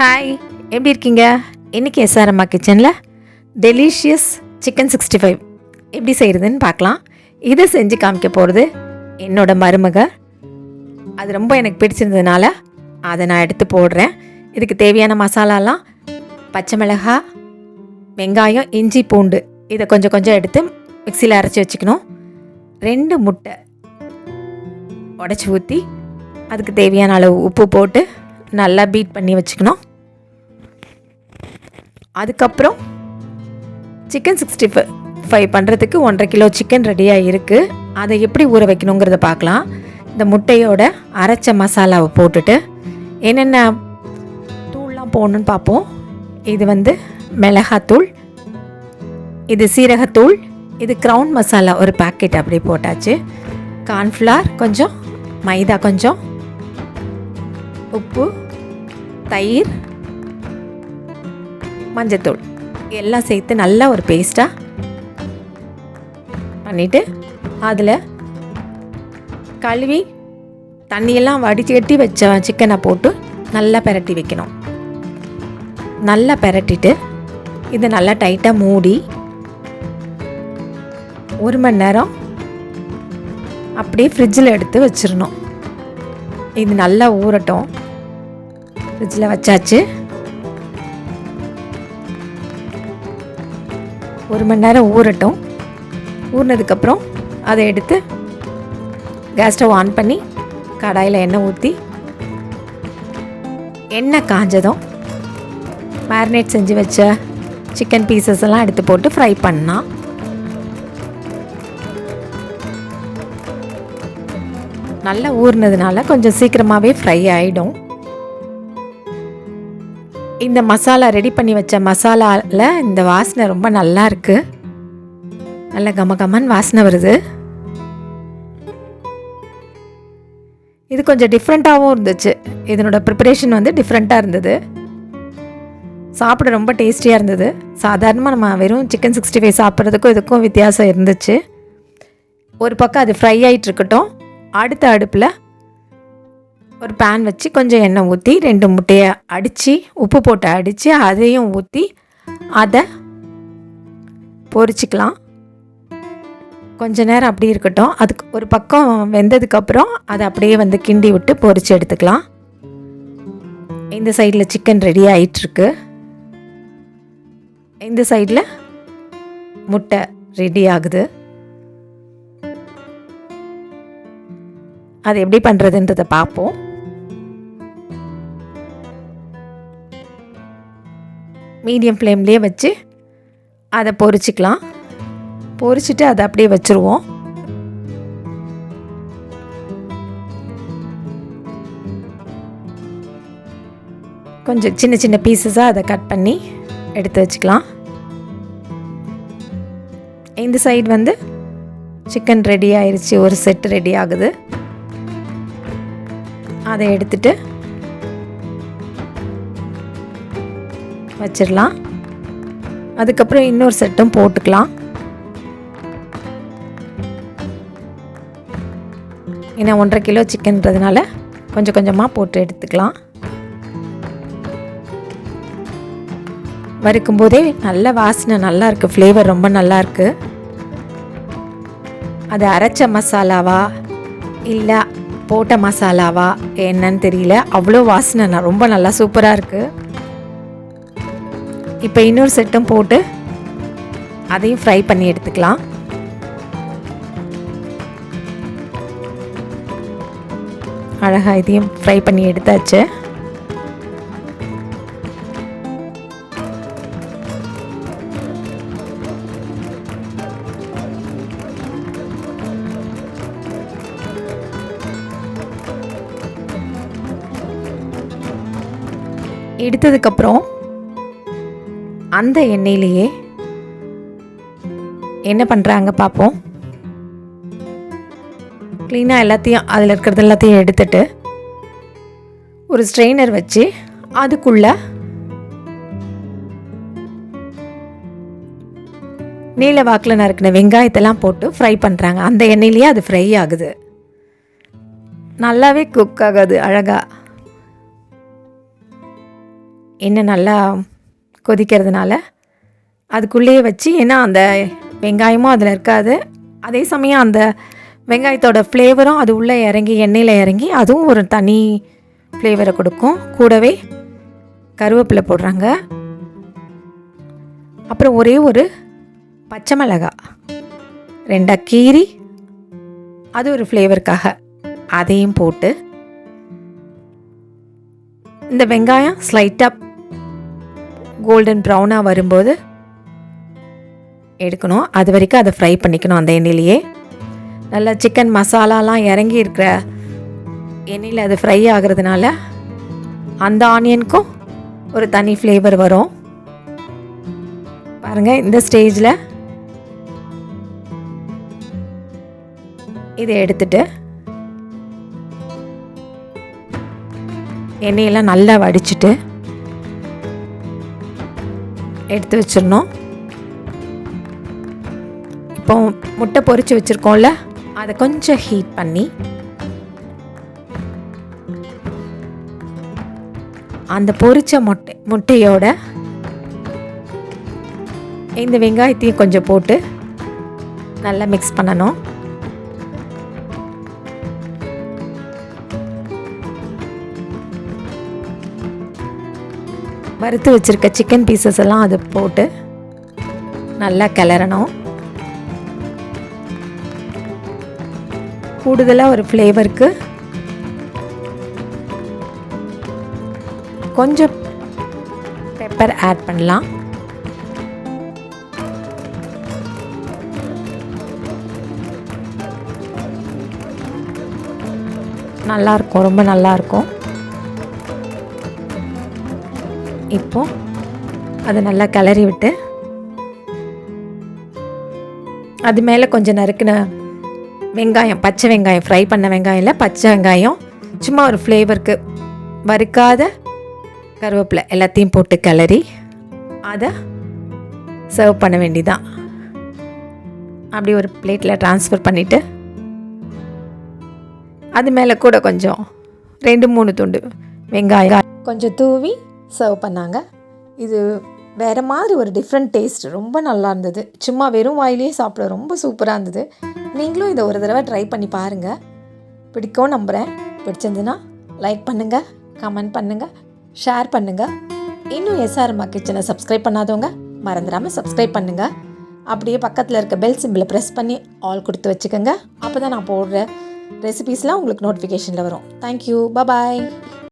Hi, எப்படி இருக்கீங்க? இன்றைக்கி எஸ்ஆர்எம்மா கிச்சனில் டெலிஷியஸ் சிக்கன் 65 எப்படி செய்கிறதுன்னு பார்க்கலாம். இதை செஞ்சு காமிக்க போகிறது என்னோடய மருமக. அது ரொம்ப எனக்கு பிடிச்சிருந்ததுனால அதை நான் எடுத்து போடுறேன். இதுக்கு தேவையான மசாலாலாம் பச்சை மிளகாய், வெங்காயம், இஞ்சி, பூண்டு இதை கொஞ்சம் கொஞ்சம் எடுத்து மிக்சியில் அரைச்சி வச்சுக்கணும். 2 முட்டை உடச்சி ஊற்றி அதுக்கு தேவையான அளவு உப்பு போட்டு நல்லா பீட் பண்ணி வச்சுக்கணும். அதுக்கப்புறம் சிக்கன் 65 பண்ணுறதுக்கு 1.5 கிலோ சிக்கன் ரெடியாக இருக்குது. அதை எப்படி ஊற வைக்கணுங்கிறத பார்க்கலாம். இந்த முட்டையோட அரைச்ச மசாலாவை போட்டுட்டு என்னென்ன தூள்லாம் போடணுன்னு பார்ப்போம். இது மிளகாத்தூள், இது சீரகத்தூள், இது க்ரௌன் மசாலா ஒரு பேக்கெட் அப்படியே போட்டாச்சு. கார்ன்ஃப்ளவர் கொஞ்சம், மைதா கொஞ்சம், உப்பு, தயிர், மஞ்சத்தூள் எல்லாம் சேர்த்து நல்லா ஒரு பேஸ்ட்டாக பண்ணிவிட்டு அதில் கழுவி தண்ணியெல்லாம் வடிகட்டி வச்ச சிக்கனை போட்டு நல்லா பெரட்டி வைக்கணும். நல்லா பெரட்டிட்டு இதை நல்லா டைட்டாக மூடி 1 மணி நேரம் அப்படியே ஃப்ரிட்ஜில் எடுத்து வச்சிடணும். இது நல்லா ஊறட்டும். ஃப்ரிட்ஜில் வச்சாச்சு. 1 மணி நேரம் ஊறட்டும். ஊறினதுக்கப்புறம் அதை எடுத்து கேஸ் ஸ்டவ் ஆன் பண்ணி கடாயில் எண்ணெய் ஊற்றி, எண்ணெய் காஞ்சதும் மேரினேட் செஞ்சு வச்ச சிக்கன் பீசஸ் எல்லாம் எடுத்து போட்டு ஃப்ரை பண்ணால் நல்லா ஊறினதுனால கொஞ்சம் சீக்கிரமாகவே ஃப்ரை ஆகிடும். இந்த மசாலா ரெடி பண்ணி வச்ச மசாலாவில் இந்த வாசனை ரொம்ப நல்லா இருக்குது. நல்ல கமகமன் வாசனை வருது. இது கொஞ்சம் டிஃப்ரெண்ட்டாகவும் இருந்துச்சு. இதனோட ப்ரிப்பரேஷன் டிஃப்ரெண்ட்டாக இருந்தது. சாப்பிட ரொம்ப டேஸ்டியாக இருந்தது. சாதாரணமாக நம்ம வெறும் சிக்கன் 65 சாப்பிட்றதுக்கும் இதுக்கும் வித்தியாசம் இருந்துச்சு. ஒரு பக்கம் அது ஃப்ரை ஆகிட்டு இருக்கட்டும். அடுத்த அடுப்பில் ஒரு பேன் வச்சு கொஞ்சம் எண்ணெய் ஊற்றி 2 முட்டையை அடித்து உப்பு போட்டு அடித்து அதையும் ஊற்றி அதை பொரிச்சிக்கலாம். கொஞ்ச நேரம் அப்படி இருக்கட்டும். அதுக்கு ஒரு பக்கம் வெந்ததுக்கப்புறம் அதை அப்படியே கிண்டி விட்டு பொரித்து எடுத்துக்கலாம். இந்த சைடில் சிக்கன் ரெடி ஆகிட்டுருக்கு. இந்த சைடில் முட்டை ரெடி ஆகுது. அது எப்படி பண்ணுறதுன்றதை பார்ப்போம். மீடியம் ஃப்ளேம்லேயே வச்சு அதை பொரிச்சிக்கலாம். பொரிச்சிட்டு அதை அப்படியே வச்சுருவோம். கொஞ்சம் சின்ன சின்ன பீசஸாக அதை கட் பண்ணி எடுத்து வச்சுக்கலாம். இந்த சைடு சிக்கன் ரெடி ஆயிடுச்சு. ஒரு செட் ரெடி ஆகுது. அதை எடுத்துட்டு வச்சிடலாம். அதுக்கப்புறம் இன்னொரு செட்டும் போட்டுக்கலாம். ஏன்னா 1.5 கிலோ சிக்கன்றதுனால கொஞ்சம் கொஞ்சமாக போட்டு எடுத்துக்கலாம். வறுக்கும் போதே நல்ல வாசனை நல்லா இருக்குது. ஃப்ளேவர் ரொம்ப நல்லா இருக்குது. அது அரைச்ச மசாலாவா இல்லை போட்ட மசாலாவா என்னன்னு தெரியல. அவ்வளோ வாசனை ரொம்ப நல்லா சூப்பராக இருக்குது. இப்போ இன்னொரு செட்டும் போட்டு அதையும் ஃப்ரை பண்ணி எடுத்துக்கலாம். அழகாக இதையும் ஃப்ரை பண்ணி எடுத்தாச்சு. எடுத்ததுக்கப்புறம் அந்த எண்ணெயிலேயே என்ன பண்ணுறாங்க பார்ப்போம். க்ளீனாக எல்லாத்தையும் அதில் இருக்கிறது எல்லாத்தையும் எடுத்துட்டு ஒரு ஸ்ட்ரெயினர் வச்சு அதுக்குள்ளே நீல வாக்கில் நறுக்கின வெங்காயத்தெல்லாம் போட்டு ஃப்ரை பண்ணுறாங்க. அந்த எண்ணெயிலேயே அது ஃப்ரை ஆகுது. நல்லாவே குக் ஆகாது அழகாக. எண்ணெய் நல்லா கொதிக்கிறதுனால அதுக்குள்ளேயே வச்சு, ஏன்னா அந்த வெங்காயமும் அதில் இருக்காது, அதே சமயம் அந்த வெங்காயத்தோட ஃப்ளேவரும் அது உள்ளே இறங்கி எண்ணெயில் இறங்கி அதுவும் ஒரு தனி ஃப்ளேவரை கொடுக்கும். கூடவே கருவேப்பிலை போடுறாங்க. அப்புறம் ஒரே ஒரு பச்சை மிளகாய் 2 கீரி, அது ஒரு ஃப்ளேவருக்காக அதையும் போட்டு, இந்த வெங்காயம் ஸ்லைட்டாக கோல்டன் ப்ரௌனாக வரும்போது எடுக்கணும். அது வரைக்கும் அதை ஃப்ரை பண்ணிக்கணும். அந்த எண்ணெயிலேயே நல்லா சிக்கன் மசாலாலாம் இறங்கி இருக்கிற எண்ணெயில் அது ஃப்ரை ஆகிறதுனால அந்த ஆனியனுக்கும் ஒரு தனி ஃப்ளேவர் வரும். பாருங்கள், இந்த ஸ்டேஜில் இதை எடுத்துட்டு எண்ணெயெல்லாம் நல்லா வடிச்சிட்டு எடுத்து வச்சிடணும். இப்போ முட்டை பொரிச்சு வச்சுருக்கோம்ல, அதை கொஞ்சம் ஹீட் பண்ணி அந்த பொரிச்ச முட்டையோட இந்த வெங்காயத்தையும் கொஞ்சம் போட்டு நல்லா மிக்ஸ் பண்ணணும். வறுத்து வச்சுருக்க சிக்கன் பீசஸ் எல்லாம் அது போட்டு நல்லா கிளறணும். கூடுதலாக ஒரு ஃப்ளேவருக்கு கொஞ்சம் பெப்பர் ஆட் பண்ணலாம். நல்லாயிருக்கும், ரொம்ப நல்லாயிருக்கும். இப்போ அதை நல்லா கிளறி விட்டு அது மேலே கொஞ்சம் நறுக்கின வெங்காயம், பச்சை வெங்காயம், ஃப்ரை பண்ண வெங்காயம் இல்லை, பச்சை வெங்காயம், சும்மா ஒரு ஃப்ளேவருக்கு வறுக்காத கருவேப்பிலை எல்லாத்தையும் போட்டு கிளறி அதை சர்வ் பண்ண வேண்டியதான். அப்படி ஒரு பிளேட்டில் ட்ரான்ஸ்ஃபர் பண்ணிவிட்டு அது மேலே கூட கொஞ்சம் 2-3 துண்டு வெங்காயம் கொஞ்சம் தூவி சர்வ் பண்ணாங்க. இது வேறு மாதிரி ஒரு டிஃப்ரெண்ட் டேஸ்ட், ரொம்ப நல்லா இருந்தது. சும்மா வெறும் வாயிலே சாப்பிட ரொம்ப சூப்பராக இருந்தது. நீங்களும் இதை ஒரு தடவை ட்ரை பண்ணி பாருங்கள், பிடிக்கும் நம்புகிறேன். பிடிச்சிருந்துன்னா லைக் பண்ணுங்கள், கமெண்ட் பண்ணுங்கள், ஷேர் பண்ணுங்கள். இன்னும் எஸ்ஆர்எம்மா கிச்சனை சப்ஸ்கிரைப் பண்ணாதவங்க மறந்துடாமல் சப்ஸ்கிரைப் பண்ணுங்கள். அப்படியே பக்கத்தில் இருக்க பெல் சிம்பிளை ப்ரெஸ் பண்ணி ஆல் கொடுத்து வச்சுக்கோங்க. அப்போ தான் நான் போடுற ரெசிபீஸ்லாம் உங்களுக்கு நோட்டிஃபிகேஷனில் வரும். தேங்க்யூ, பாய்.